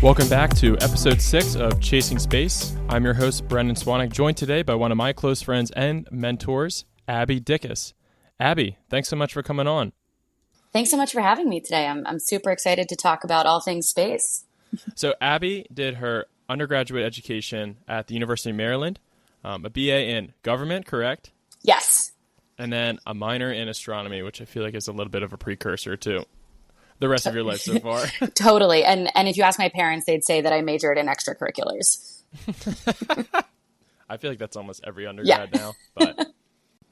Welcome back to episode 6 of Chasing Space. I'm your host, Brendan Swanwick, joined today by one of my close friends and mentors, Abby Dickus. Abby, thanks so much for coming on. Thanks so much for having me today. I'm super excited to talk about all things space. So Abby did her undergraduate education at the University of Maryland, a BA in government, correct? Yes. And then a minor in astronomy, which I feel like is a little bit of a precursor to the rest of your life so far. Totally. And if you ask my parents, they'd say that I majored in extracurriculars. I feel like that's almost every undergrad now. But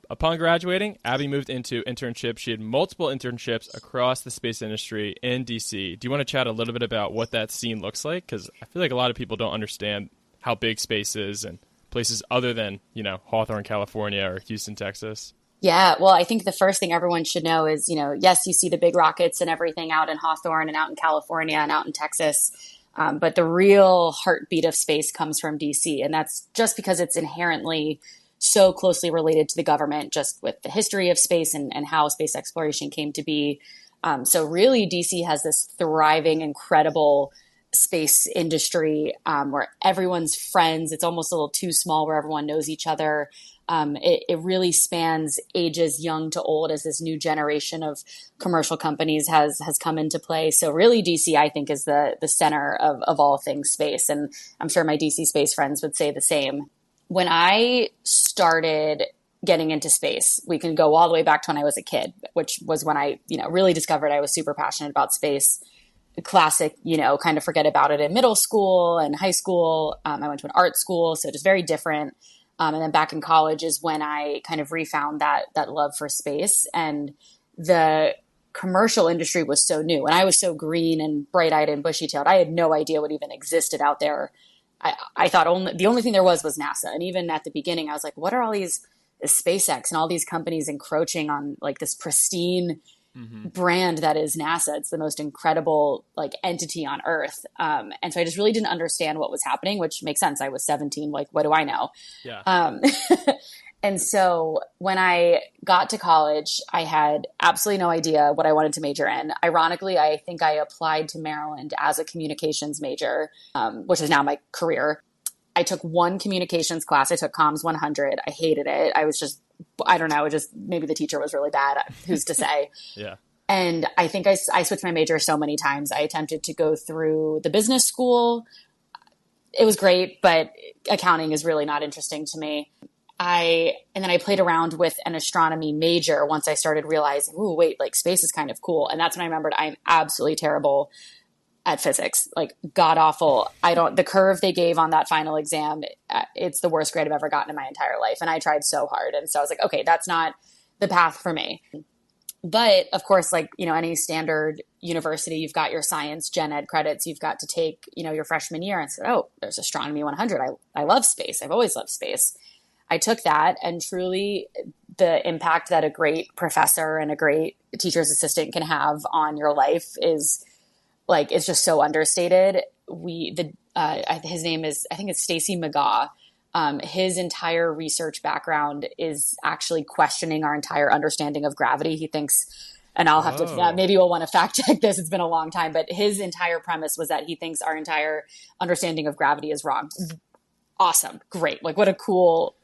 upon graduating, Abby moved into internships. She had multiple internships across the space industry in DC. Do you want to chat a little bit about what that scene looks like? Because I feel like a lot of people don't understand how big space is and places other than, Hawthorne, California or Houston, Texas. Yeah, well, I think the first thing everyone should know is, yes, you see the big rockets and everything out in Hawthorne and out in California and out in Texas. But the real heartbeat of space comes from DC. And that's just because it's inherently so closely related to the government, just with the history of space and how space exploration came to be. So really, DC has this thriving, incredible space industry where everyone's friends. It's almost a little too small where everyone knows each other. It really spans ages young to old as this new generation of commercial companies has come into play. So really DC, I think, is the center of all things space. And I'm sure my DC space friends would say the same. When I started getting into space, we can go all the way back to when I was a kid, which was when I, really discovered I was super passionate about space. Classic, kind of forget about it in middle school and high school. I went to an art school, so just very different. And then back in college is when I kind of refound that love for space. And the commercial industry was so new. And I was so green and bright-eyed and bushy-tailed. I had no idea what even existed out there. I thought the only thing there was NASA. And even at the beginning, I was like, what are all these SpaceX and all these companies encroaching on like this pristine brand that is NASA? It's the most incredible entity on Earth. And so I just really didn't understand what was happening, which makes sense. I was 17. Like, what do I know? Yeah. And so when I got to college, I had absolutely no idea what I wanted to major in. Ironically, I think I applied to Maryland as a communications major, which is now my career. I took one communications class. I took Comms 100. I hated it. I was just, I don't know, maybe the teacher was really bad. Who's to say? Yeah. And I think I switched my major so many times. I attempted to go through the business school. It was great, but accounting is really not interesting to me. And then I played around with an astronomy major once I started realizing, ooh, wait, space is kind of cool. And that's when I remembered I'm absolutely terrible at physics, god awful. The curve they gave on that final exam, it's the worst grade I've ever gotten in my entire life. And I tried so hard. And so I was like, okay, that's not the path for me. But of course, any standard university, you've got your science gen ed credits, you've got to take, your freshman year. And I said, oh, there's Astronomy 100. I love space. I've always loved space. I took that, and truly the impact that a great professor and a great teacher's assistant can have on your life is it's just so understated. His name is, I think it's Stacy McGaw. His entire research background is actually questioning our entire understanding of gravity. He thinks, and I'll have to, maybe we'll want to fact check this. It's been a long time, but his entire premise was that he thinks our entire understanding of gravity is wrong. Awesome. Great. What a cool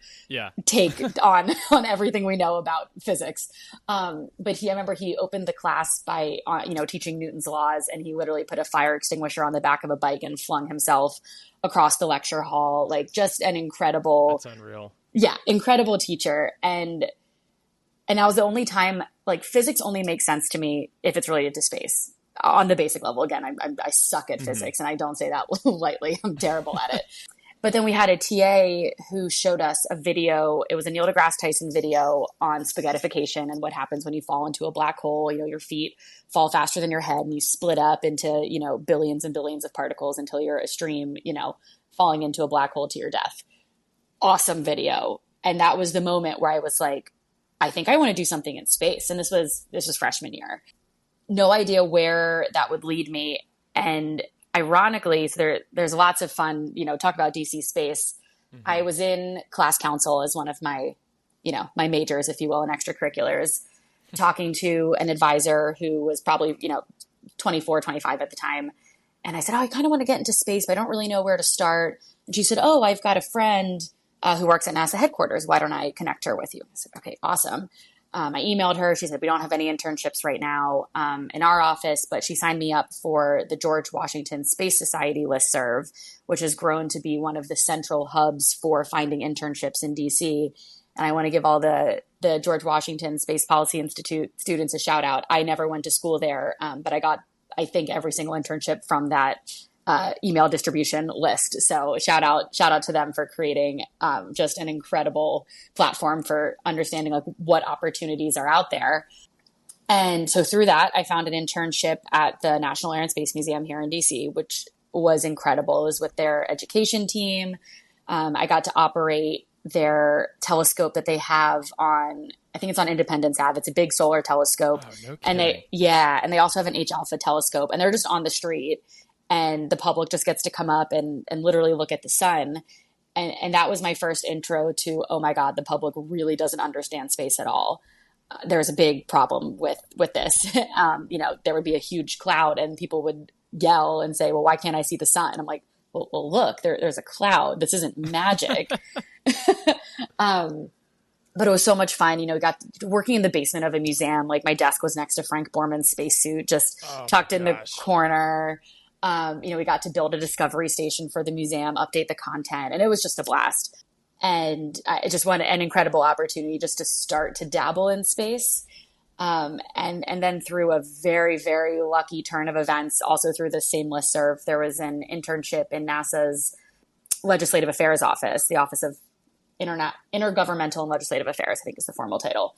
take on everything we know about physics. But I remember he opened the class by, teaching Newton's laws, and he literally put a fire extinguisher on the back of a bike and flung himself across the lecture hall. Just an incredible, that's unreal. Yeah. Incredible teacher. And that was the only time, physics only makes sense to me if it's related to space on the basic level. Again, I suck at physics, and I don't say that lightly. I'm terrible at it. But then we had a TA who showed us a video. It was a Neil deGrasse Tyson video on spaghettification and what happens when you fall into a black hole. Your feet fall faster than your head and you split up into, billions and billions of particles until you're a stream, falling into a black hole to your death. Awesome video. And that was the moment where I was like, I think I want to do something in space. And this was freshman year. No idea where that would lead me. And ironically, so there's lots of fun, talk about DC space. Mm-hmm. I was in class council as one of my, my majors, if you will, in extracurriculars, talking to an advisor who was probably, 24, 25 at the time. And I said, oh, I kind of want to get into space, but I don't really know where to start. And she said, oh, I've got a friend who works at NASA headquarters. Why don't I connect her with you? I said, okay, awesome. I emailed her. She said, we don't have any internships right now in our office, but she signed me up for the George Washington Space Society listserv, which has grown to be one of the central hubs for finding internships in DC. And I want to give all the George Washington Space Policy Institute students a shout out. I never went to school there, but I got, I think, every single internship from that email distribution list. So shout out to them for creating just an incredible platform for understanding like what opportunities are out there. And so through that, I found an internship at the National Air and Space Museum here in DC, which was incredible. It was with their education team. I got to operate their telescope that they have on, I think it's on Independence Ave. It's a big solar telescope. Oh, no and they also have an H alpha telescope, and they're just on the street. And the public just gets to come up and literally look at the sun. And that was my first intro to, oh my God, the public really doesn't understand space at all. There's a big problem with this. There would be a huge cloud and people would yell and say, well, why can't I see the sun? I'm like, well look, there's a cloud. This isn't magic. But it was so much fun. We got working in the basement of a museum. Like my desk was next to Frank Borman's spacesuit, just tucked in the corner. We got to build a discovery station for the museum, update the content, and it was just a blast. And it just was an incredible opportunity just to start to dabble in space. And then through a very, very lucky turn of events, also through the same listserv, there was an internship in NASA's Legislative Affairs Office, the Office of Intergovernmental and Legislative Affairs, I think is the formal title.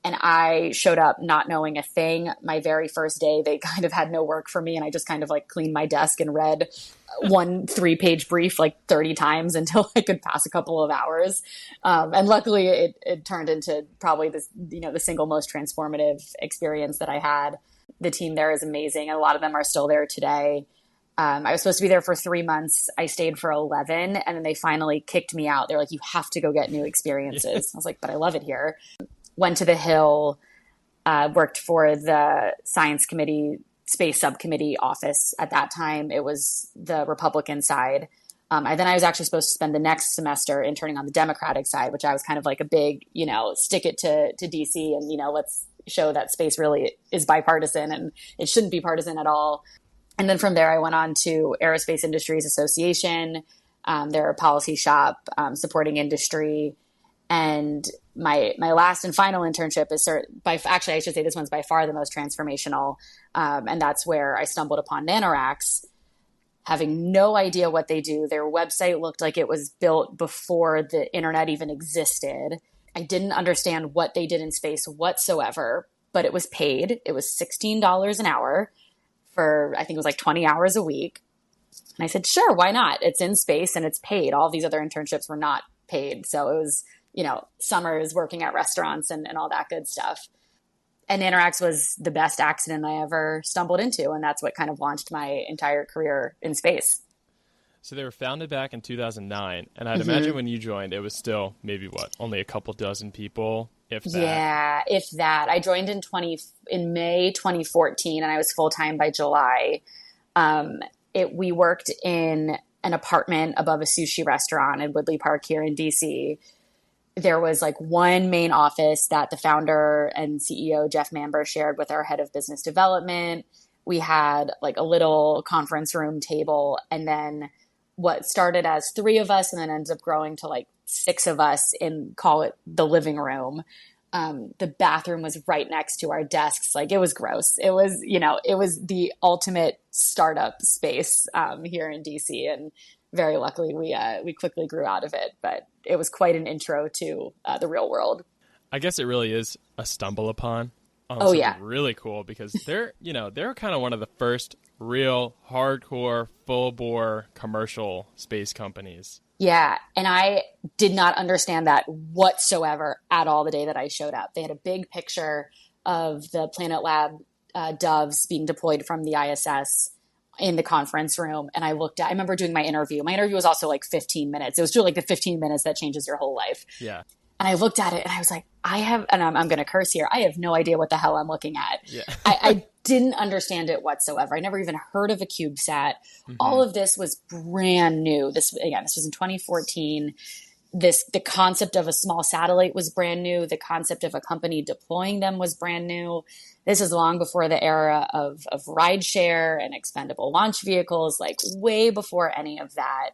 And I showed up not knowing a thing. My very first day, they kind of had no work for me. And I just kind of like cleaned my desk and read one 3-page brief like 30 times until I could pass a couple of hours. And luckily it turned into probably the single most transformative experience that I had. The team there is amazing. And a lot of them are still there today. I was supposed to be there for 3 months. I stayed for 11, and then they finally kicked me out. They're like, you have to go get new experiences. I was like, but I love it here. Went to the Hill, worked for the Science Committee, Space Subcommittee office. At that time, it was the Republican side. And then I was actually supposed to spend the next semester interning on the Democratic side, which I was kind of like a big, stick it to DC and, let's show that space really is bipartisan and it shouldn't be partisan at all. And then from there, I went on to Aerospace Industries Association. They're a policy shop supporting industry. And my last and final internship is actually, I should say this one's by far the most transformational. And that's where I stumbled upon Nanoracks, having no idea what they do. Their website looked like it was built before the internet even existed. I didn't understand what they did in space whatsoever, but it was paid. It was $16 an hour for, I think it was like 20 hours a week. And I said, sure, why not? It's in space and it's paid. All these other internships were not paid. So it was, summers working at restaurants and all that good stuff. And Nanoracks was the best accident I ever stumbled into. And that's what kind of launched my entire career in space. So they were founded back in 2009. And I'd imagine when you joined, it was still maybe only a couple dozen people, if that. Yeah, if that. I joined in May 2014 and I was full-time by July. We worked in an apartment above a sushi restaurant in Woodley Park here in DC. There was like one main office that the founder and CEO, Jeff Mamber, shared with our head of business development. We had like a little conference room table, and then what started as 3 of us and then ends up growing to like 6 of us in, call it the living room. The bathroom was right next to our desks. Like it was gross. It was, it was the ultimate startup space here in DC. And very luckily we quickly grew out of it, but it was quite an intro to the real world. I guess it really is a stumble upon. Really cool because they're kind of one of the first real hardcore full bore commercial space companies. Yeah. And I did not understand that whatsoever at all the day that I showed up. They had a big picture of the Planet Lab doves being deployed from the ISS in the conference room. And I remember doing my interview. My interview was also like 15 minutes. It was truly like the 15 minutes that changes your whole life. Yeah. And I looked at it and I was like, I'm going to curse here. I have no idea what the hell I'm looking at. Yeah. I didn't understand it whatsoever. I never even heard of a CubeSat. All of this was brand new. This was in 2014. The concept of a small satellite was brand new. The concept of a company deploying them was brand new. This is long before the era of rideshare and expendable launch vehicles, like way before any of that.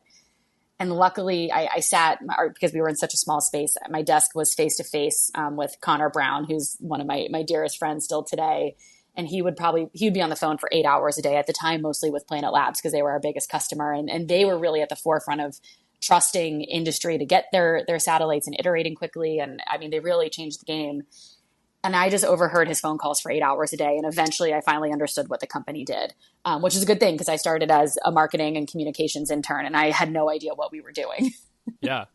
And luckily, I sat, because we were in such a small space, my desk was face to face with Connor Brown, who's one of my dearest friends still today. And he would be on the phone for 8 hours a day at the time, mostly with Planet Labs, because they were our biggest customer. And they were really at the forefront of trusting industry to get their satellites and iterating quickly. And I mean, they really changed the game. And I just overheard his phone calls for 8 hours a day. And eventually I finally understood what the company did, which is a good thing because I started as a marketing and communications intern and I had no idea what we were doing. Yeah.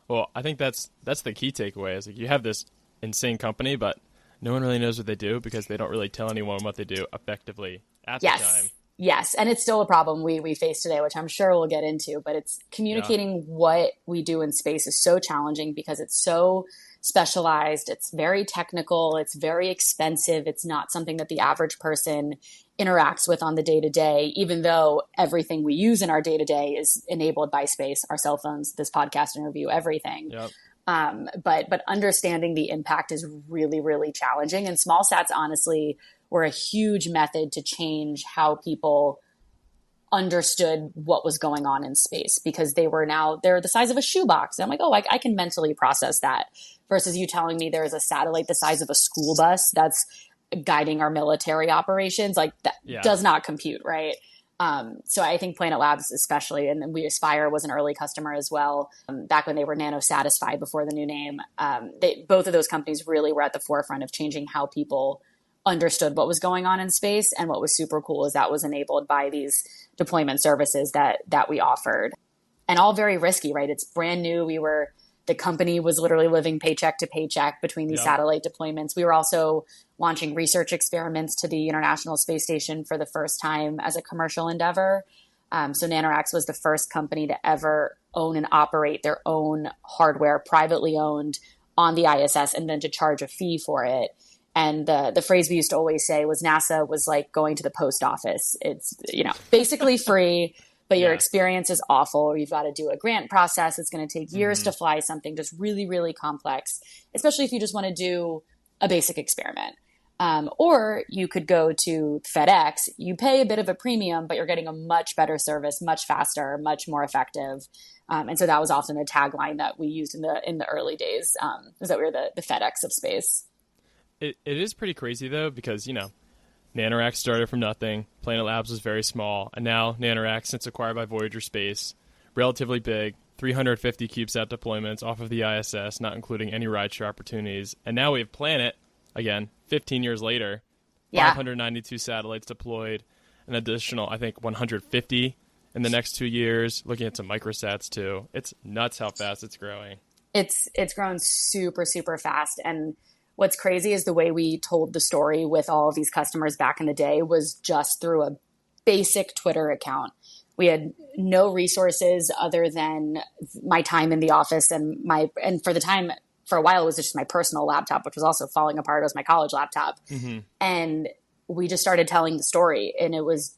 Well, I think that's the key takeaway is like you have this insane company, but no one really knows what they do because they don't really tell anyone what they do effectively at the time. Yes. And it's still a problem we face today, which I'm sure we'll get into, but it's communicating what we do in space is so challenging because it's so specialized. It's very technical. It's very expensive. It's not something that the average person interacts with on the day to day, even though everything we use in our day to day is enabled by space, our cell phones, this podcast interview, everything. Yep. But understanding the impact is really, really challenging. And small sats, honestly, were a huge method to change how people understood what was going on in space because they're the size of a shoebox. And I'm like, oh, I can mentally process that versus you telling me there's a satellite the size of a school bus that's guiding our military operations. Like that does not compute, right? So I think Planet Labs especially, and then Aspire was an early customer as well, back when they were Nano Satisfied before the new name. Both of those companies really were at the forefront of changing how people understood what was going on in space. And what was super cool is that was enabled by these deployment services that we offered. And all very risky, right? It's brand new. The company was literally living paycheck to paycheck between these satellite deployments. We were also launching research experiments to the International Space Station for the first time as a commercial endeavor. So Nanoracks was the first company to ever own and operate their own hardware, privately owned on the ISS, and then to charge a fee for it. And the phrase we used to always say was NASA was like going to the post office. It's, basically free, but your experience is awful, or you've got to do a grant process. It's going to take years to fly something just really, really complex, especially if you just want to do a basic experiment. Or you could go to FedEx. You pay a bit of a premium, but you're getting a much better service, much faster, much more effective. And so that was often the tagline that we used in the early days, was that we were the FedEx of space. It is pretty crazy, though, because, Nanoracks started from nothing. Planet Labs was very small. And now Nanoracks, since acquired by Voyager Space, relatively big, 350 CubeSat deployments off of the ISS, not including any rideshare opportunities. And now we have Planet, again, 15 years later, 592 satellites deployed, an additional, I think, 150 in the next 2 years, looking at some microsats, too. It's nuts how fast it's growing. It's grown super, super fast. And what's crazy is the way we told the story with all of these customers back in the day was just through a basic Twitter account. We had no resources other than my time in the office and for a while, it was just my personal laptop, which was also falling apart. It was my college laptop. Mm-hmm. And we just started telling the story, and it was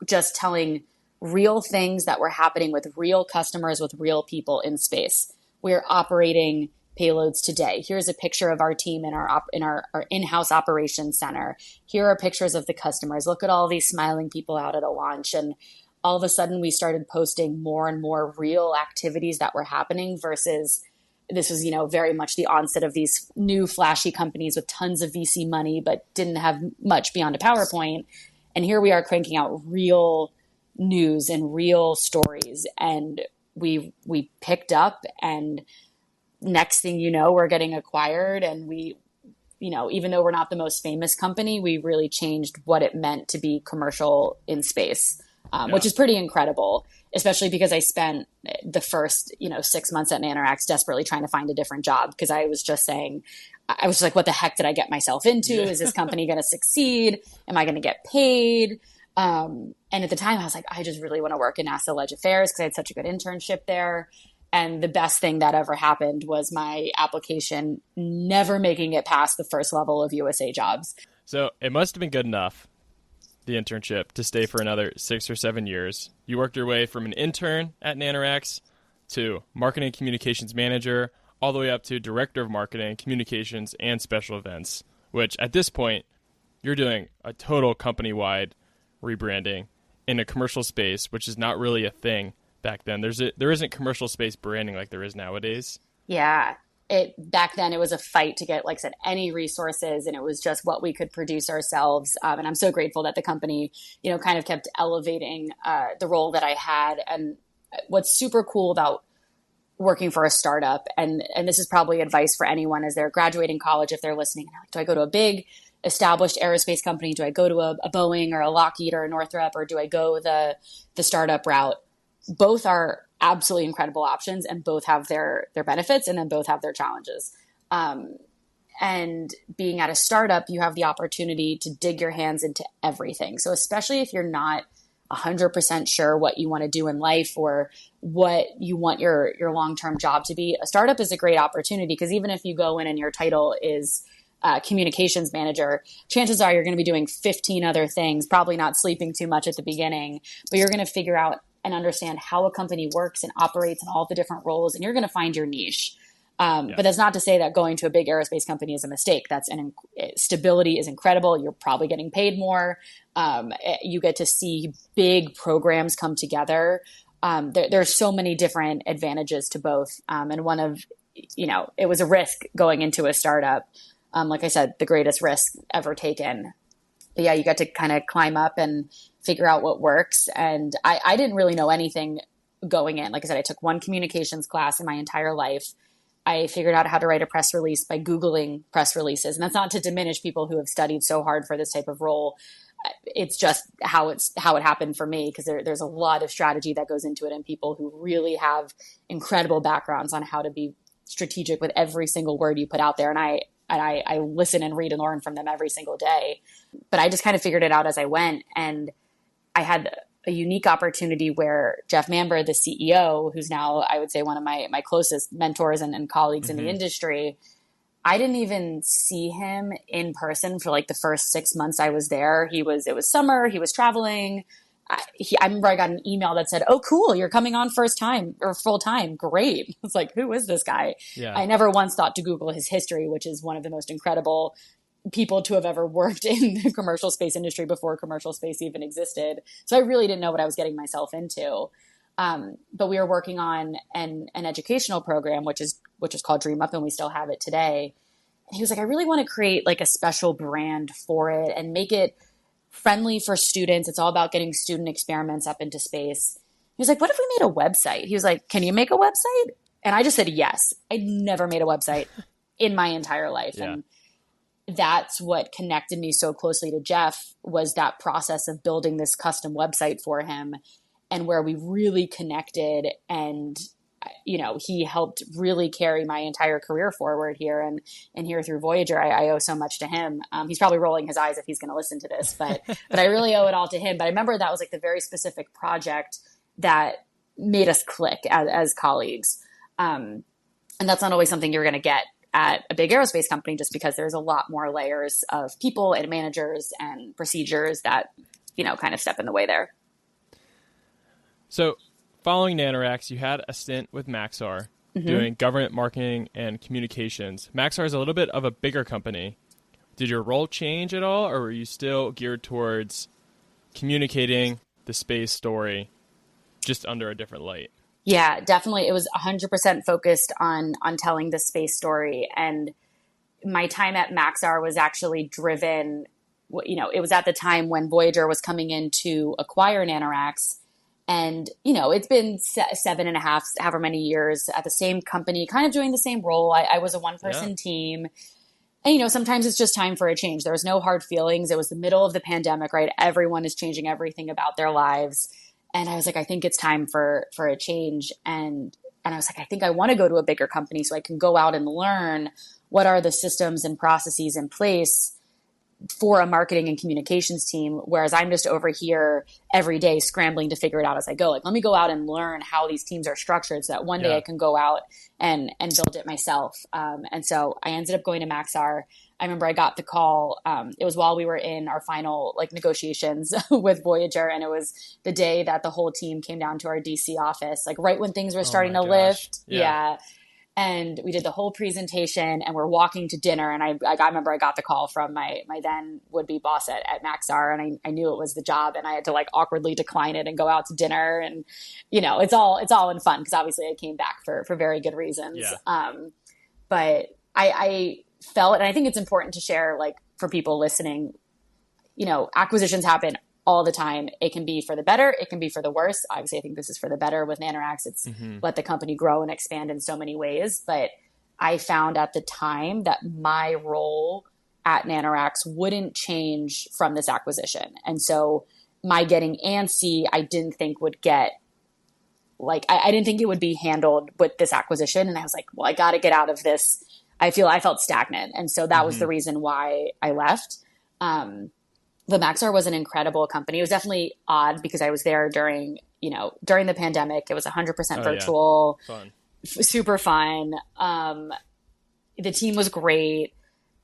just telling real things that were happening with real customers, with real people in space. We're operating payloads today. Here's a picture of our team in our in-house operations center. Here are pictures of the customers. Look at all these smiling people out at a launch. And all of a sudden we started posting more and more real activities that were happening versus this was, very much the onset of these new flashy companies with tons of VC money, but didn't have much beyond a PowerPoint. And here we are cranking out real news and real stories. And we picked up, and next thing you know, we're getting acquired, and we, even though we're not the most famous company, we really changed what it meant to be commercial in space, which is pretty incredible, especially because I spent the first, 6 months at Nanoracks desperately trying to find a different job because I was just like, what the heck did I get myself into? Yeah. Is this company going to succeed? Am I going to get paid? And at the time I was like, I just really want to work in NASA Leg Affairs because I had such a good internship there. And the best thing that ever happened was my application never making it past the first level of USA Jobs. So it must have been good enough, the internship, to stay for another 6 or 7 years. You worked your way from an intern at Nanoracks to marketing communications manager, all the way up to director of marketing, communications, and special events, which at this point, you're doing a total company-wide rebranding in a commercial space, which is not really a thing back then. There isn't commercial space branding like there is nowadays. Yeah. Back then it was a fight to get, like I said, any resources, and it was just what we could produce ourselves. And I'm so grateful that the company, kind of kept elevating the role that I had. And what's super cool about working for a startup, and this is probably advice for anyone as they're graduating college, if they're listening, do I go to a big established aerospace company? Do I go to a Boeing or a Lockheed or a Northrop, or do I go the startup route? Both are absolutely incredible options, and both have their benefits, and then both have their challenges. And being at a startup, you have the opportunity to dig your hands into everything. So especially if you're not 100% sure what you want to do in life or what you want your long-term job to be, a startup is a great opportunity, because even if you go in and your title is communications manager, chances are you're going to be doing 15 other things, probably not sleeping too much at the beginning, but you're going to figure out and understand how a company works and operates and all the different roles, and you're going to find your niche. But that's not to say that going to a big aerospace company is a mistake. Stability is incredible. You're probably getting paid more. You get to see big programs come together. There's so many different advantages to both. And one of, it was a risk going into a startup. Like I said, the greatest risk ever taken. But yeah, you got to kind of climb up and figure out what works. And I didn't really know anything going in. Like I said, I took one communications class in my entire life. I figured out how to write a press release by Googling press releases. And that's not to diminish people who have studied so hard for this type of role. It's just how it happened for me, because there's a lot of strategy that goes into it, and people who really have incredible backgrounds on how to be strategic with every single word you put out there. And I listen and read and learn from them every single day. But I just kind of figured it out as I went. And I had a unique opportunity where Jeff Mamber, the CEO, who's now, I would say, one of my closest mentors and colleagues in the industry, I didn't even see him in person for like the first 6 months I was there. It was summer. He was traveling. I remember I got an email that said, "Oh, cool, you're coming on first time or full time. Great." It's like, who is this guy? Yeah. I never once thought to Google his history, which is one of the most incredible people to have ever worked in the commercial space industry before commercial space even existed. So I really didn't know what I was getting myself into. But we were working on an educational program, which is called Dream Up, and we still have it today. And he was like, "I really want to create like a special brand for it and make it friendly for students. It's all about getting student experiments up into space." He was like, "What if we made a website?" He was like, "Can you make a website?" And I just said yes. I'd never made a website in my entire life. Yeah. And that's what connected me so closely to Jeff, was that process of building this custom website for him, and where we really connected. And, he helped really carry my entire career forward here and here through Voyager. I owe so much to him. He's probably rolling his eyes if he's going to listen to this, but I really owe it all to him. But I remember that was like the very specific project that made us click as colleagues. And that's not always something you're going to get at a big aerospace company, just because there's a lot more layers of people and managers and procedures that, kind of step in the way there. So following Nanoracks, you had a stint with Maxar doing government marketing and communications. Maxar is a little bit of a bigger company. Did your role change at all, or were you still geared towards communicating the space story just under a different light? Yeah, definitely. It was 100% focused on telling the space story. And my time at Maxar was actually driven, it was at the time when Voyager was coming in to acquire Nanoracks. And, it's been 7.5, however many years at the same company, kind of doing the same role. I was a one-person team. And, sometimes it's just time for a change. There was no hard feelings. It was the middle of the pandemic, right? Everyone is changing everything about their lives. And I was like, I think it's time for a change. And I was like, I think I want to go to a bigger company so I can go out and learn what are the systems and processes in place for a marketing and communications team, whereas I'm just over here every day scrambling to figure it out as I go. Like, let me go out and learn how these teams are structured so that one day I can go out and build it myself. And so I ended up going to Maxar. I remember I got the call. It was while we were in our final like negotiations with Voyager, and it was the day that the whole team came down to our DC office, like right when things were starting to lift. Yeah. And we did the whole presentation, and we're walking to dinner. And I remember I got the call from my then would-be boss at Maxar, and I knew it was the job, and I had to like awkwardly decline it and go out to dinner. And, you know, it's all in fun, because obviously I came back for very good reasons. Yeah. But I felt, and I think it's important to share, like, for people listening, you know, acquisitions happen all the time. It can be for the better. It can be for the worse. Obviously, I think this is for the better with Nanoracks. It's let the company grow and expand in so many ways. But I found at the time that my role at Nanoracks wouldn't change from this acquisition. And so my getting antsy, I didn't think would get, like, I didn't think it would be handled with this acquisition. And I was like, well, I got to get out of this. I felt stagnant. And so that was the reason why I left. The Maxar was an incredible company. It was definitely odd because I was there during the pandemic. It was 100% virtual, fun. Super fun. The team was great,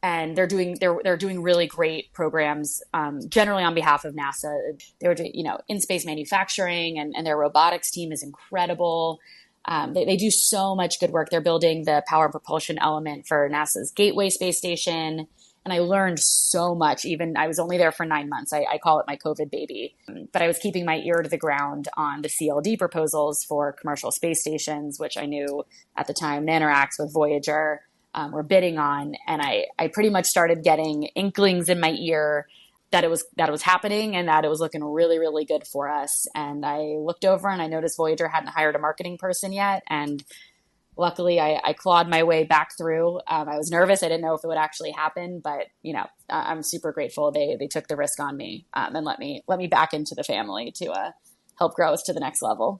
and they're doing really great programs, generally on behalf of NASA. They were doing, in space manufacturing, and their robotics team is incredible. They do so much good work. They're building the power and propulsion element for NASA's Gateway space station. And I learned so much. Even I was only there for 9 months. I call it my COVID baby. But I was keeping my ear to the ground on the CLD proposals for commercial space stations, which I knew at the time Nanoracks with Voyager were bidding on. And I pretty much started getting inklings in my ear that it was happening and that it was looking really, really good for us. And I looked over and I noticed Voyager hadn't hired a marketing person yet. And luckily, I clawed my way back through. I was nervous. I didn't know if it would actually happen, but I'm super grateful they took the risk on me and let me back into the family to help grow us to the next level.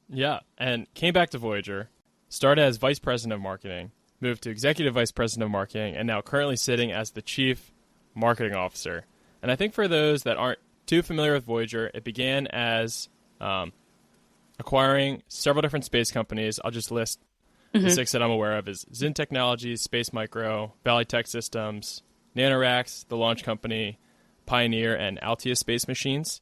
Yeah, and came back to Voyager, started as vice president of marketing, moved to executive vice president of marketing, and now currently sitting as the chief marketing officer. And I think for those that aren't too familiar with Voyager, it began as acquiring several different space companies. I'll just list the 6 that I'm aware of is Zinn Technologies, Space Micro, Valley Tech Systems, Nanoracks, the launch company, Pioneer, and Altia Space Machines,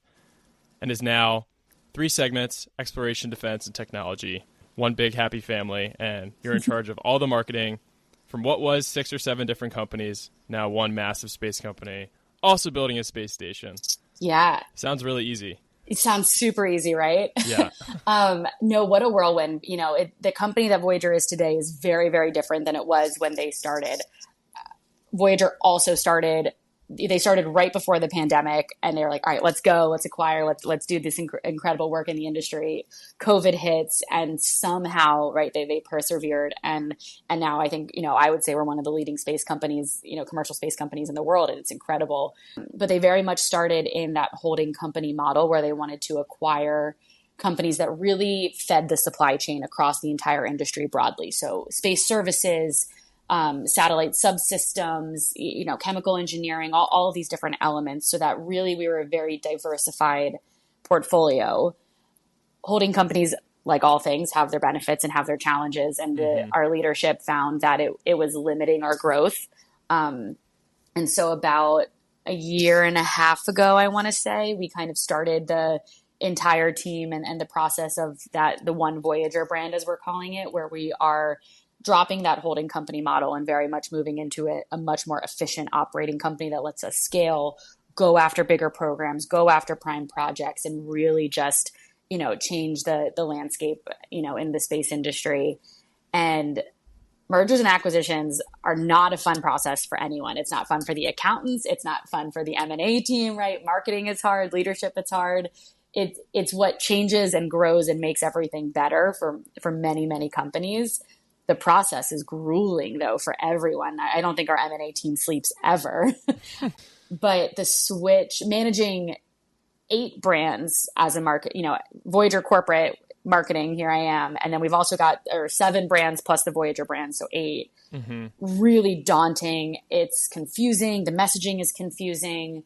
and is now 3 segments, exploration, defense, and technology, one big happy family, and you're in charge of all the marketing from what was 6 or 7 different companies, now one massive space company, also building a space station. Yeah. Sounds really easy. It sounds super easy, right? Yeah. No, what a whirlwind. The company that Voyager is today is very, very different than it was when they started. Voyager also started right before the pandemic, and they were like, all right, let's go, let's acquire, let's do this incredible work in the industry. COVID hits, and somehow, right, they persevered. And now I think, I would say we're one of the leading space companies, commercial space companies in the world, and it's incredible. But they very much started in that holding company model where they wanted to acquire companies that really fed the supply chain across the entire industry broadly. So space services, satellite subsystems, chemical engineering, all of these different elements, so that really we were a very diversified portfolio. Holding companies, like all things, have their benefits and have their challenges, and our leadership found that it was limiting our growth. And so about a year and a half ago, I want to say, we kind of started the entire team and the process of the One Voyager brand, as we're calling it, where we are dropping that holding company model and very much moving into a much more efficient operating company that lets us scale, go after bigger programs, go after prime projects, and really just, change the landscape, in the space industry. And mergers and acquisitions are not a fun process for anyone. It's not fun for the accountants. It's not fun for the M&A team, right? Marketing is hard. Leadership, it's hard. It's what changes and grows and makes everything better for many, many companies. The process is grueling, though, for everyone. I don't think our M&A team sleeps ever. But the switch, managing 8 brands as a market, Voyager Corporate marketing, here I am. And then we've also got 7 brands plus the Voyager brand, so 8. Really daunting. It's confusing. The messaging is confusing.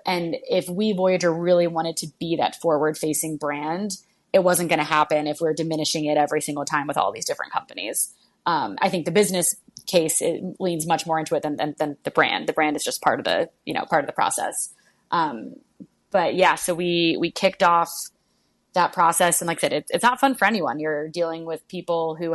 And if we, Voyager, really wanted to be that forward-facing brand, it wasn't going to happen if we're diminishing it every single time with all these different companies. I think the business case, it leans much more into it than the brand. The brand is just part of the process. But yeah, so we kicked off that process. And like I said, it's not fun for anyone. You're dealing with people who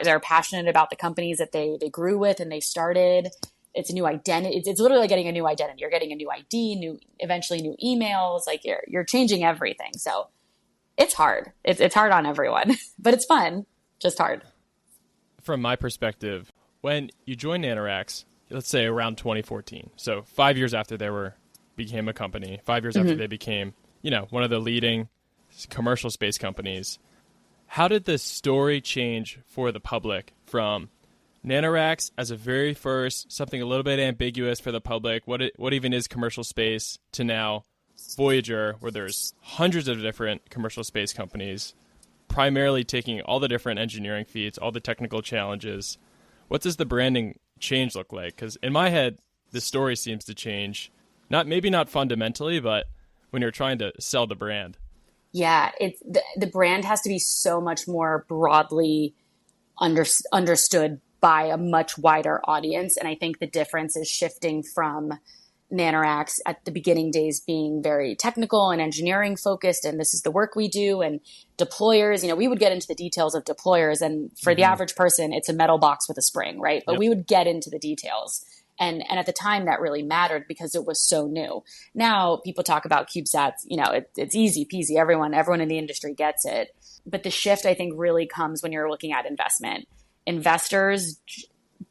they're passionate about the companies that they grew with and they started. It's a new identity. It's literally like getting a new identity. You're getting a new ID, eventually new emails. Like you're changing everything. So it's hard. It's hard on everyone, but it's fun, just hard. From my perspective, when you joined Nanoracks, let's say around 2014, so 5 years after they became a company, 5 years after they became, one of the leading commercial space companies, how did the story change for the public from Nanoracks as a very first, something a little bit ambiguous for the public, what even is commercial space, to now Voyager, where there's hundreds of different commercial space companies, primarily taking all the different engineering feats, all the technical challenges? What does the branding change look like? Because in my head, the story seems to change, maybe not fundamentally, but when you're trying to sell the brand. Yeah, the brand has to be so much more broadly understood by a much wider audience. And I think the difference is shifting from Nanoracks at the beginning days being very technical and engineering focused, and this is the work we do, and deployers, we would get into the details of deployers, and for the average person, it's a metal box with a spring, right? But we would get into the details. And at the time that really mattered because it was so new. Now people talk about CubeSats, it's easy peasy. Everyone in the industry gets it. But the shift, I think, really comes when you're looking at investment. Investors,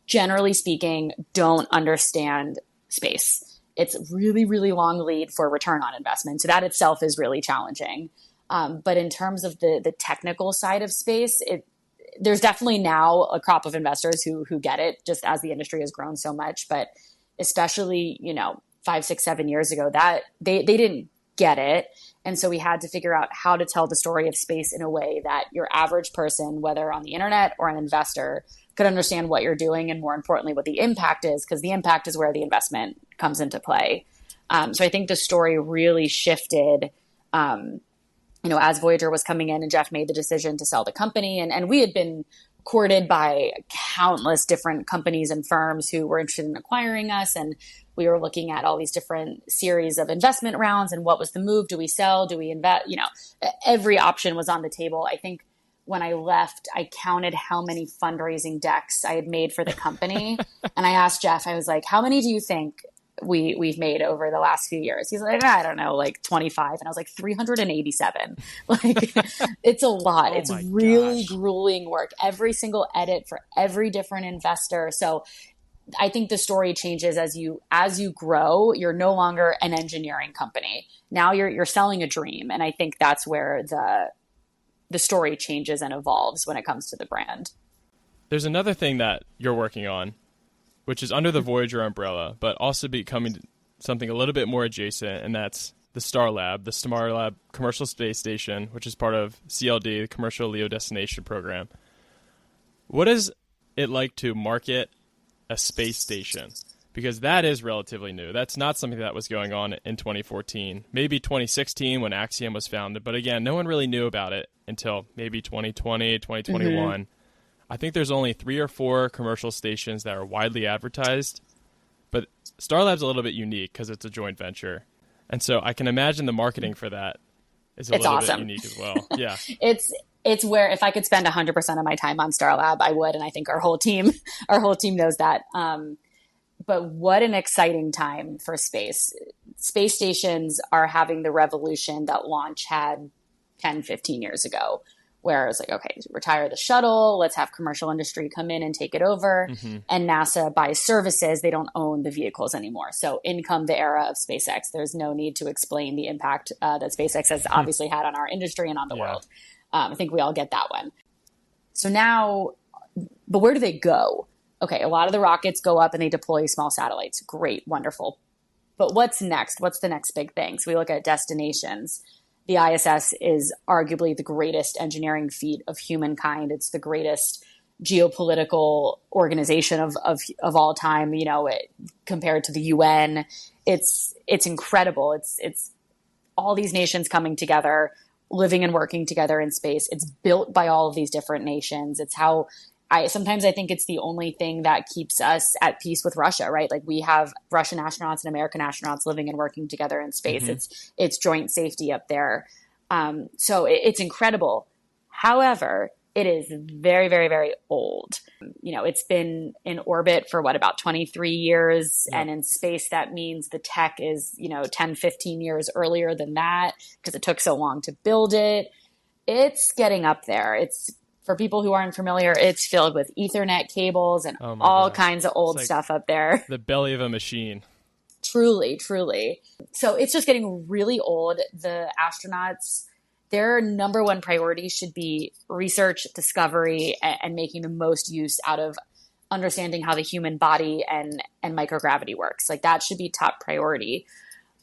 generally speaking, don't understand space. It's really, really long lead for return on investment. So that itself is really challenging. But in terms of the technical side of space, there's definitely now a crop of investors who get it, just as the industry has grown so much. But especially, 5, 6, 7 years ago, that they didn't get it. And so we had to figure out how to tell the story of space in a way that your average person, whether on the internet or an investor, could understand what you're doing, and more importantly, what the impact is, because the impact is where the investment comes into play. So I think the story really shifted, as Voyager was coming in and Jeff made the decision to sell the company. And we had been courted by countless different companies and firms who were interested in acquiring us. And we were looking at all these different series of investment rounds and what was the move? Do we sell? Do we invest? Every option was on the table. I think when I left, I counted how many fundraising decks I had made for the company. And I asked Jeff, I was like, how many do you think we've made over the last few years? He's like, I don't know, like 25. And I was like, 387. Like, it's a lot. It's really grueling work. Every single edit for every different investor. So I think the story changes as you grow. You're no longer an engineering company. Now you're selling a dream. And I think that's where the story changes and evolves when it comes to the brand. There's another thing that you're working on, which is under the Voyager umbrella, but also becoming something a little bit more adjacent, and that's the Starlab, the Starlab Commercial Space Station, which is part of CLD, the Commercial LEO Destination Program. What is it like to market a space station? Because that is relatively new. That's not something that was going on in 2014, maybe 2016 when Axiom was founded. But again, no one really knew about it until maybe 2020, 2021. I think there's only 3 or 4 commercial stations that are widely advertised, but Starlab's a little bit unique because it's a joint venture. And so I can imagine the marketing for that is a little bit unique as well. Yeah. It's where if I could spend 100% of my time on Starlab, I would. And I think our whole team knows that. But what an exciting time for space. Space stations are having the revolution that launch had 10, 15 years ago, where it's like, okay, retire the shuttle, let's have commercial industry come in and take it over. And NASA buys services. They don't own the vehicles anymore. So in come the era of SpaceX. There's no need to explain the impact that SpaceX has obviously had on our industry and on the world. I think we all get that one. So now, but where do they go? Okay, a lot of the rockets go up and they deploy small satellites. Great, wonderful. But what's next? What's the next big thing? So we look at destinations. the ISS is arguably the greatest engineering feat of humankind. It's the greatest geopolitical organization of all time, compared to the UN. It's incredible. It's all these nations coming together, living and working together in space. It's built by all of these different nations. It's how sometimes I think it's the only thing that keeps us at peace with Russia, right? Like we have Russian astronauts and American astronauts living and working together in space. Mm-hmm. It's joint safety up there. So it's incredible. However, it is very, very, very old. It's been in orbit for about 23 years. Yep. And in space, that means the tech is, 10, 15 years earlier than that because it took so long to build it. It's getting up there. It's, for people who aren't familiar, it's filled with Ethernet cables and all kinds of old stuff up there. The belly of a machine. Truly, truly. So it's just getting really old. The astronauts, their number one priority should be research, discovery, and making the most use out of understanding how the human body and microgravity works. Like that should be top priority.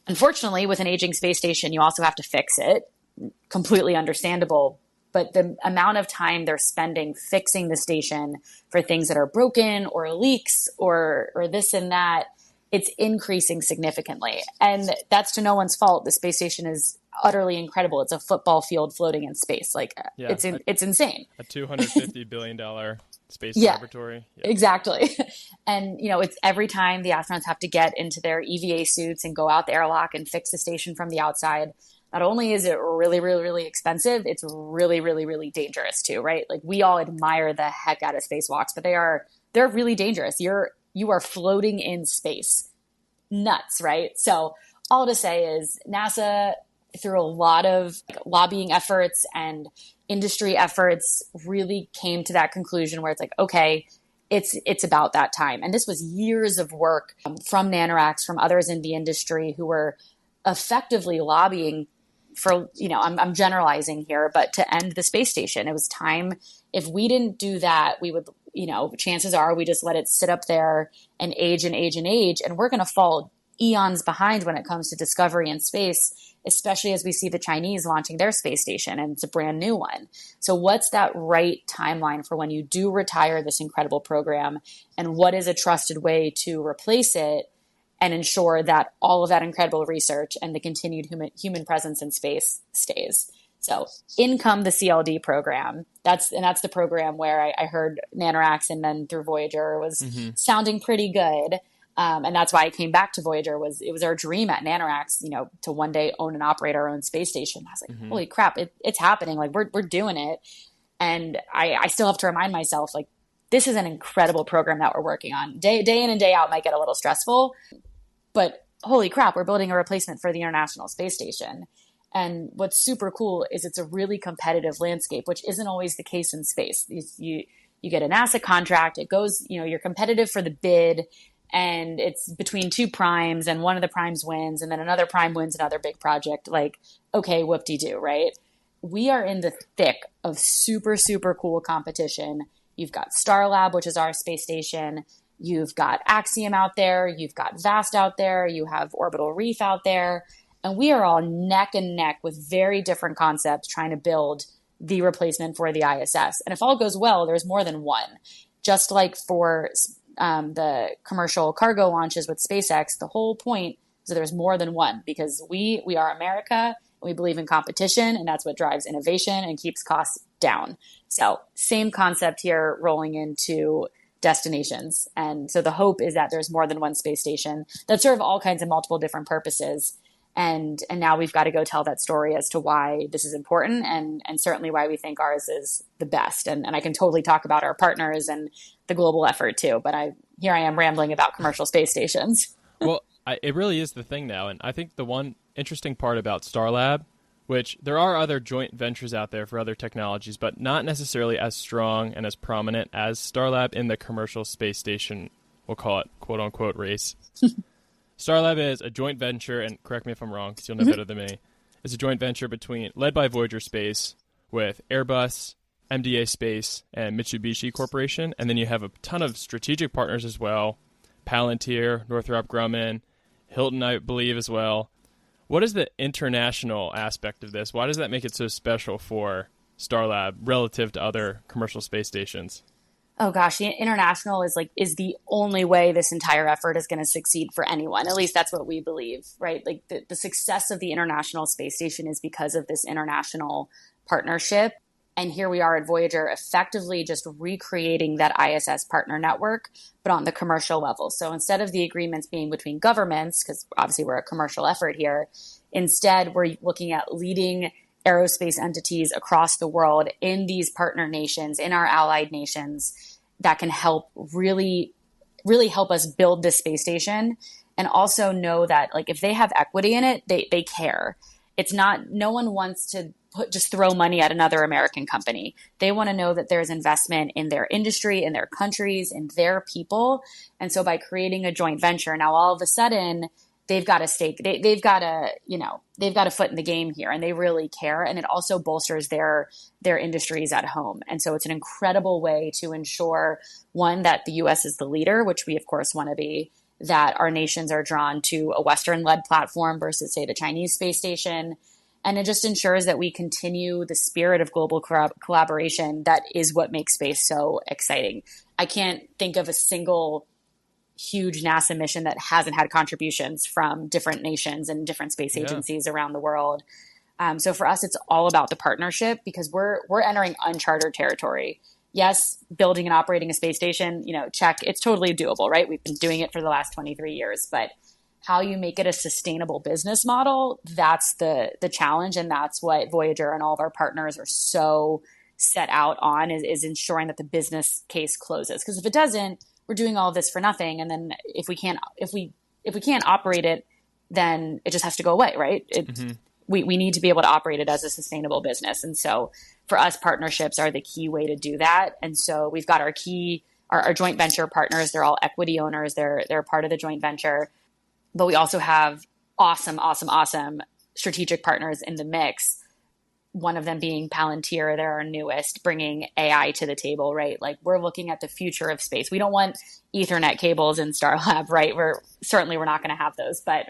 Unfortunately, with an aging space station, you also have to fix it. Completely understandable. But the amount of time they're spending fixing the station for things that are broken or leaks or this and that, it's increasing significantly. And that's to no one's fault. The space station is utterly incredible. It's a football field floating in space. It's insane. A $250 billion space laboratory. Yeah. Exactly. And, it's every time the astronauts have to get into their EVA suits and go out the airlock and fix the station from the outside. Not only is it really, really, really expensive, it's really, really, really dangerous too, right? Like we all admire the heck out of spacewalks, but they're really dangerous. You are floating in space. Nuts, right? So all to say is NASA, through a lot of lobbying efforts and industry efforts, really came to that conclusion where it's like, okay, it's about that time. And this was years of work from Nanoracks, from others in the industry who were effectively lobbying for, I'm generalizing here, but to end the space station. It was time. If we didn't do that, we would, chances are we just let it sit up there and age and age and age. And we're going to fall eons behind when it comes to discovery in space, especially as we see the Chinese launching their space station, and it's a brand new one. So what's that right timeline for when you do retire this incredible program? And what is a trusted way to replace it and ensure that all of that incredible research and the continued human presence in space stays? So in come the CLD program. That's the program where I heard Nanoracks and then through Voyager was sounding pretty good. And that's why I came back to Voyager. It was our dream at Nanoracks, to one day own and operate our own space station. I was like, holy crap, it's happening. Like we're doing it. And I still have to remind myself, like, this is an incredible program that we're working on. Day in and day out might get a little stressful, but holy crap, we're building a replacement for the International Space Station. And what's super cool is it's a really competitive landscape, which isn't always the case in space. You get a NASA contract, it goes, you're competitive for the bid, and it's between two primes, and one of the primes wins, and then another prime wins another big project. Like, okay, whoop-de-doo, right? We are in the thick of super, super cool competition. You've got Starlab, which is our space station. You've got Axiom out there. You've got VAST out there. You have Orbital Reef out there. And we are all neck and neck with very different concepts trying to build the replacement for the ISS. And if all goes well, there's more than one. Just like for the commercial cargo launches with SpaceX, the whole point is that there's more than one, because we are America. We believe in competition, and that's what drives innovation and keeps costs down. So same concept here rolling into destinations. And so the hope is that there's more than one space station that serve all kinds of multiple different purposes. And now we've got to go tell that story as to why this is important, and certainly why we think ours is the best. And I can totally talk about our partners and the global effort too, but here I am rambling about commercial space stations. Well, it really is the thing now. And I think the one interesting part about Starlab, which there are other joint ventures out there for other technologies, but not necessarily as strong and as prominent as Starlab in the commercial space station, we'll call it quote unquote race. Starlab is a joint venture, and correct me if I'm wrong because you'll know better than me. It's a joint venture led by Voyager Space with Airbus, MDA Space, and Mitsubishi Corporation. And then you have a ton of strategic partners as well. Palantir, Northrop Grumman, Hilton, I believe, as well. What is the international aspect of this? Why does that make it so special for Starlab relative to other commercial space stations? Oh gosh, the international is the only way this entire effort is going to succeed for anyone. At least that's what we believe, right? Like the success of the International Space Station is because of this international partnership. And here we are at Voyager effectively just recreating that ISS partner network, but on the commercial level. So instead of the agreements being between governments, because obviously we're a commercial effort here, instead we're looking at leading aerospace entities across the world in these partner nations, in our allied nations, that can help really help us build this space station, and also know that like if they have equity in it, they care. It's not, no one wants to just throw money at another American company. They want to know that there's investment in their industry, in their countries, in their people. And so by creating a joint venture, now all of a sudden they've got a stake. They've got a foot in the game here, and they really care. And it also bolsters their industries at home. And so it's an incredible way to ensure, one, that the U.S. is the leader, which we of course want to be, that our nations are drawn to a Western-led platform versus, say, the Chinese space station. And it just ensures that we continue the spirit of global collaboration that is what makes space so exciting. I can't think of a single huge NASA mission that hasn't had contributions from different nations and different space agencies around the world. So for us, it's all about the partnership, because we're entering uncharted territory. Yes, building and operating a space station, check, it's totally doable, right? We've been doing it for the last 23 years, but how you make it a sustainable business model, that's the challenge. And that's what Voyager and all of our partners are so set out on, is ensuring that the business case closes. Because if it doesn't, we're doing all of this for nothing. And then if we can't operate it, then it just has to go away, right? We need to be able to operate it as a sustainable business. And so for us, partnerships are the key way to do that. And so we've got our joint venture partners. They're all equity owners. They're part of the joint venture. But we also have awesome strategic partners in the mix. One of them being Palantir, they're our newest, bringing AI to the table, right? Like, we're looking at the future of space. We don't want Ethernet cables in Starlab, right? We're not going to have those, but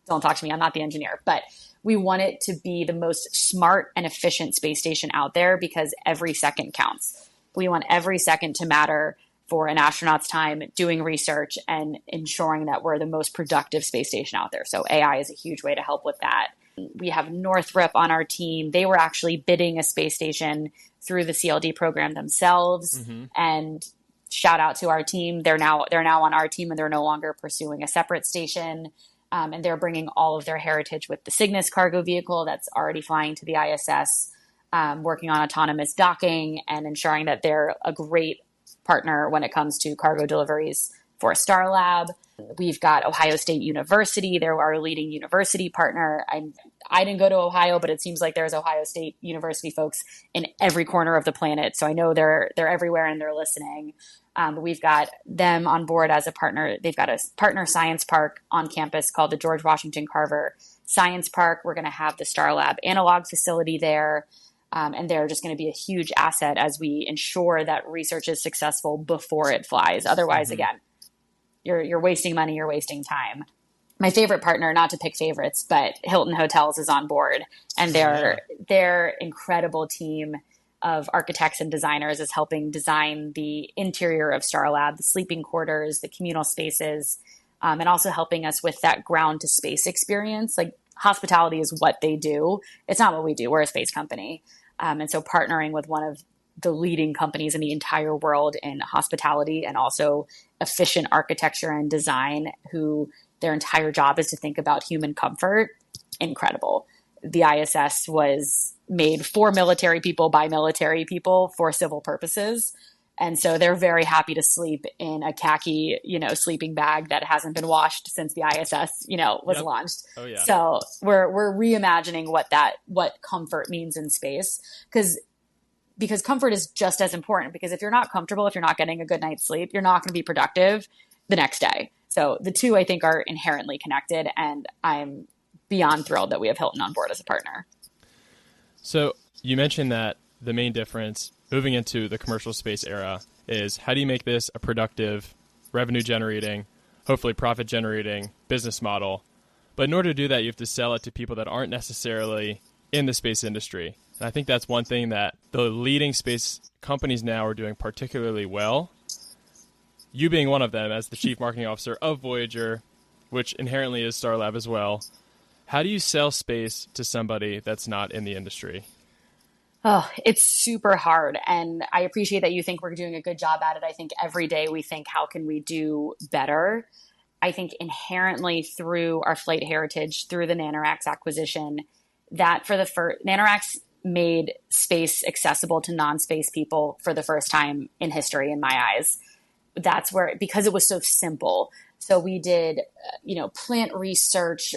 don't talk to me. I'm not the engineer, but we want it to be the most smart and efficient space station out there, because every second counts. We want every second to matter for an astronaut's time doing research and ensuring that we're the most productive space station out there. So AI is a huge way to help with that. We have Northrop on our team. They were actually bidding a space station through the CLD program themselves. And shout out to our team. They're now on our team, and they're no longer pursuing a separate station. And they're bringing all of their heritage with the Cygnus cargo vehicle that's already flying to the ISS, working on autonomous docking and ensuring that they're a great partner when it comes to cargo deliveries for Starlab. We've got Ohio State University. They're our leading university partner. I didn't go to Ohio, but it seems like there's Ohio State University folks in every corner of the planet. So I know they're everywhere and they're listening. We've got them on board as a partner. They've got a partner science park on campus called the George Washington Carver Science Park. We're going to have the Starlab analog facility there. And they're just going to be a huge asset as we ensure that research is successful before it flies. Otherwise, again, you're wasting money, you're wasting time. My favorite partner, not to pick favorites, but Hilton Hotels is on board, and their incredible team of architects and designers is helping design the interior of Starlab, the sleeping quarters, the communal spaces, and also helping us with that ground to space experience. Like, hospitality is what they do. It's not what we do. We're a space company. And so partnering with one of the leading companies in the entire world in hospitality and also efficient architecture and design, who their entire job is to think about human comfort, incredible. The ISS was made for military people by military people for civil purposes. And so they're very happy to sleep in a khaki, sleeping bag that hasn't been washed since the ISS, was launched. Oh, yeah. So we're reimagining what comfort means in space, because comfort is just as important. Because if you're not comfortable, if you're not getting a good night's sleep, you're not going to be productive the next day. So the two, I think, are inherently connected, and I'm beyond thrilled that we have Hilton on board as a partner. So you mentioned that the main difference moving into the commercial space era is, how do you make this a productive, revenue generating, hopefully profit generating business model? But in order to do that, you have to sell it to people that aren't necessarily in the space industry. And I think that's one thing that the leading space companies now are doing particularly well. You being one of them as the chief marketing officer of Voyager, which inherently is Starlab as well. How do you sell space to somebody that's not in the industry? Oh, it's super hard. And I appreciate that you think we're doing a good job at it. I think every day we think, how can we do better? I think inherently through our flight heritage, through the Nanoracks acquisition, that for the first, Nanoracks made space accessible to non-space people for the first time in history, in my eyes. That's where, because it was so simple. So we did, plant research.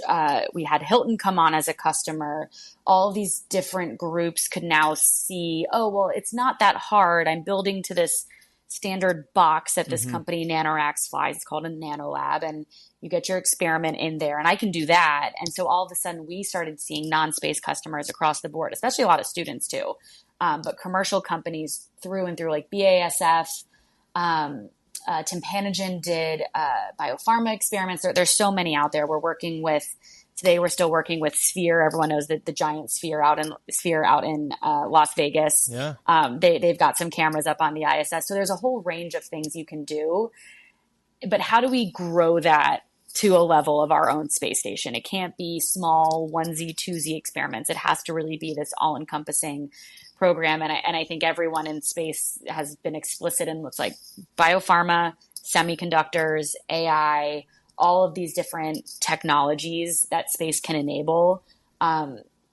We had Hilton come on as a customer. All of these different groups could now see, oh, well, it's not that hard. I'm building to this standard box that this company Nanoracks flies. It's called a Nanolab, and you get your experiment in there, and I can do that. And so all of a sudden we started seeing non-space customers across the board, especially a lot of students too, but commercial companies through and through, like BASF, Tim Panagen did biopharma experiments. There's so many out there. Today we're still working with Sphere. Everyone knows that the giant Sphere out in Las Vegas. Yeah. They've got some cameras up on the ISS. So there's a whole range of things you can do. But how do we grow that to a level of our own space station? It can't be small onesie, twosie experiments. It has to really be this all-encompassing program. And I think everyone in space has been explicit in what's like biopharma, semiconductors, AI, all of these different technologies that space can enable,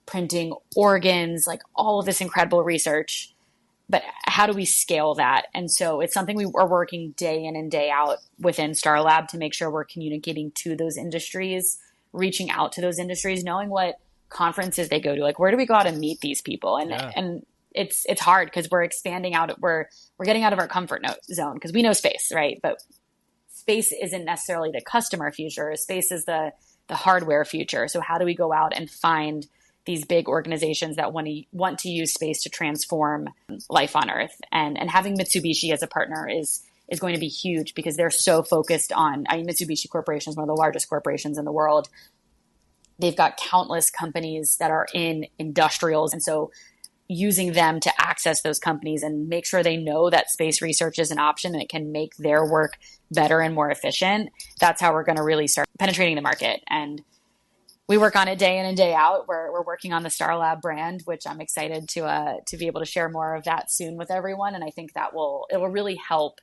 printing organs, like all of this incredible research. But how do we scale that? And so it's something we are working day in and day out within Starlab to make sure we're communicating to those industries, reaching out to those industries, knowing what conferences they go to, like where do we go out and meet these people? And it's hard because we're expanding out. We're getting out of our comfort zone because we know space, right? But space isn't necessarily the customer future. Space is the hardware future. So how do we go out and find these big organizations that want to use space to transform life on Earth? And having Mitsubishi as a partner is going to be huge because they're so focused on, Mitsubishi Corporation is one of the largest corporations in the world. They've got countless companies that are in industrials. And so using them to access those companies and make sure they know that space research is an option and it can make their work better and more efficient. That's how we're going to really start penetrating the market. And we work on it day in and day out. We're working on the Starlab brand, which I'm excited to be able to share more of that soon with everyone. And I think it will really help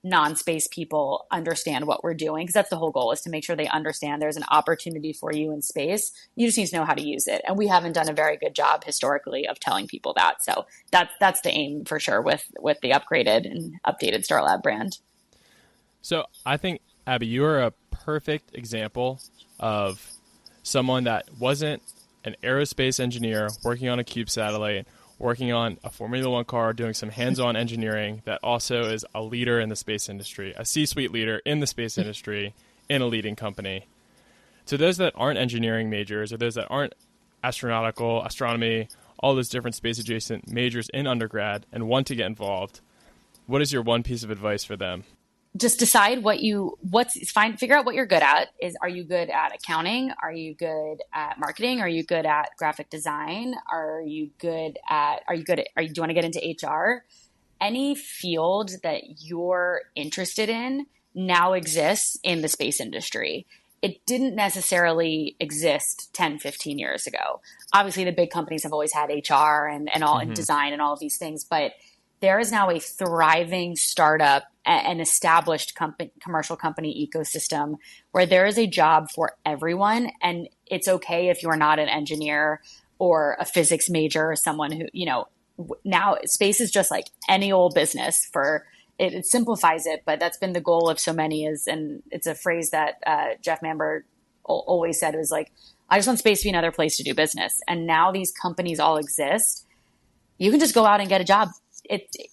non-space people understand what we're doing, because that's the whole goal, is to make sure they understand there's an opportunity for you in space. You just need to know how to use it. And we haven't done a very good job historically of telling people that. So that's the aim for sure with the upgraded and updated Starlab brand. So I think, Abby, you are a perfect example of someone that wasn't an aerospace engineer working on a CubeSat satellite, working on a Formula One car, doing some hands-on engineering, that also is a leader in the space industry, a C-suite leader in the space industry in a leading company. To those that aren't engineering majors, or those that aren't astronautical, astronomy, all those different space-adjacent majors in undergrad and want to get involved, what is your one piece of advice for them? Just decide figure out what you're good at. Are you good at accounting? Are you good at marketing? Are you good at graphic design? Do you want to get into HR? Any field that you're interested in now exists in the space industry. It didn't necessarily exist 10, 15 years ago. Obviously the big companies have always had HR and all and design and all of these things, but there is now a thriving startup and established commercial company ecosystem where there is a job for everyone. And it's okay if you're not an engineer or a physics major or someone who, now space is just like any old business. It simplifies it, but that's been the goal of so many and it's a phrase that Jeff Mamber always said, was like, I just want space to be another place to do business. And now these companies all exist. You can just go out and get a job.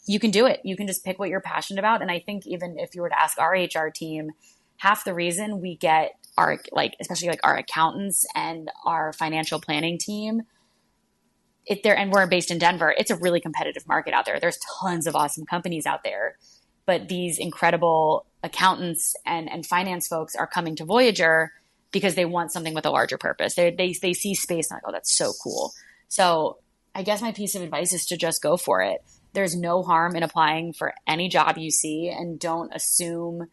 You can do it. You can just pick what you're passionate about. And I think even if you were to ask our HR team, half the reason we get especially our accountants and our financial planning team, and we're based in Denver, it's a really competitive market out there. There's tons of awesome companies out there, but these incredible accountants and finance folks are coming to Voyager because they want something with a larger purpose. They see space and like, oh, that's so cool. So I guess my piece of advice is to just go for it. There's no harm in applying for any job you see, and don't assume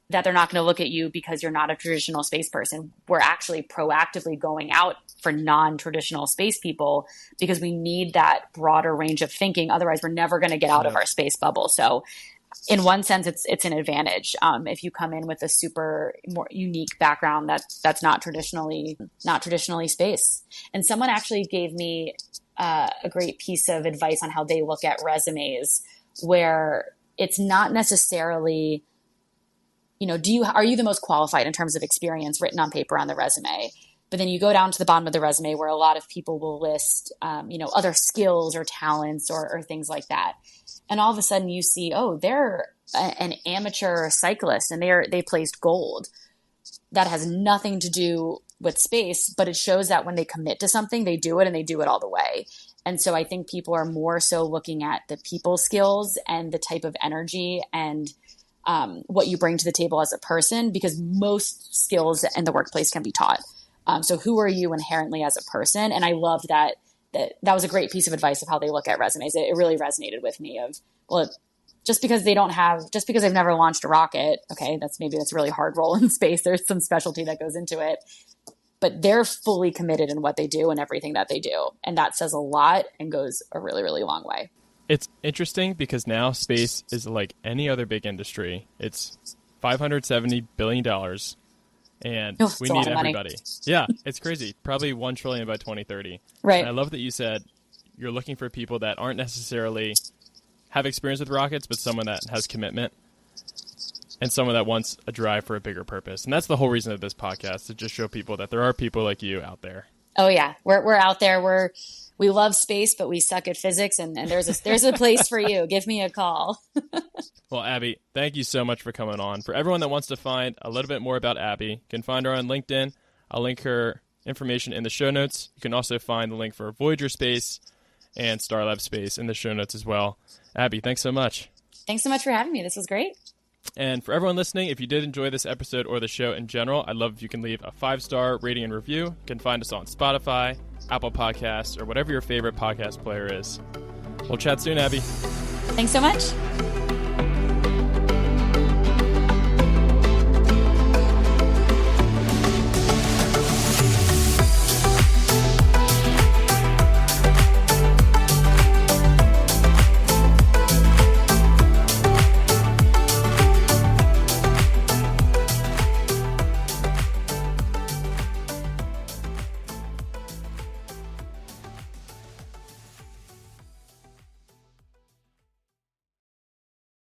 that they're not going to look at you because you're not a traditional space person. We're actually proactively going out for non-traditional space people because we need that broader range of thinking. Otherwise, we're never going to get out of our space bubble. So in one sense, it's an advantage. If you come in with a super more unique background that's not traditionally space. And someone actually gave me a great piece of advice on how they look at resumes, where it's not necessarily, are you the most qualified in terms of experience written on paper on the resume? But then you go down to the bottom of the resume where a lot of people will list, other skills or talents or things like that. And all of a sudden you see, oh, they're an amateur cyclist and they placed gold. That has nothing to do with space, but it shows that when they commit to something, they do it and they do it all the way. And so I think people are more so looking at the people skills and the type of energy and what you bring to the table as a person, because most skills in the workplace can be taught. So who are you inherently as a person? And I loved that was a great piece of advice of how they look at resumes. It really resonated with me just because they've never launched a rocket. Okay. That's a really hard role in space. There's some specialty that goes into it, but they're fully committed in what they do and everything that they do. And that says a lot and goes a really, really long way. It's interesting because now space is like any other big industry. It's $570 billion. And we need everybody. Yeah, it's crazy. Probably $1 trillion by 2030. Right. And I love that you said you're looking for people that aren't necessarily have experience with rockets, but someone that has commitment and someone that wants a drive for a bigger purpose. And that's the whole reason of this podcast, to just show people that there are people like you out there. Oh yeah, we're out there. We love space, but we suck at physics, and there's a place for you. Give me a call. Well, Abby, thank you so much for coming on. For everyone that wants to find a little bit more about Abby, you can find her on LinkedIn. I'll link her information in the show notes. You can also find the link for Voyager Space and Starlab Space in the show notes as well. Abby, thanks so much. Thanks so much for having me. This was great. And for everyone listening, if you did enjoy this episode or the show in general, I'd love if you can leave a 5-star rating and review. You can find us on Spotify, Apple Podcasts, or whatever your favorite podcast player is. We'll chat soon, Abby. Thanks so much.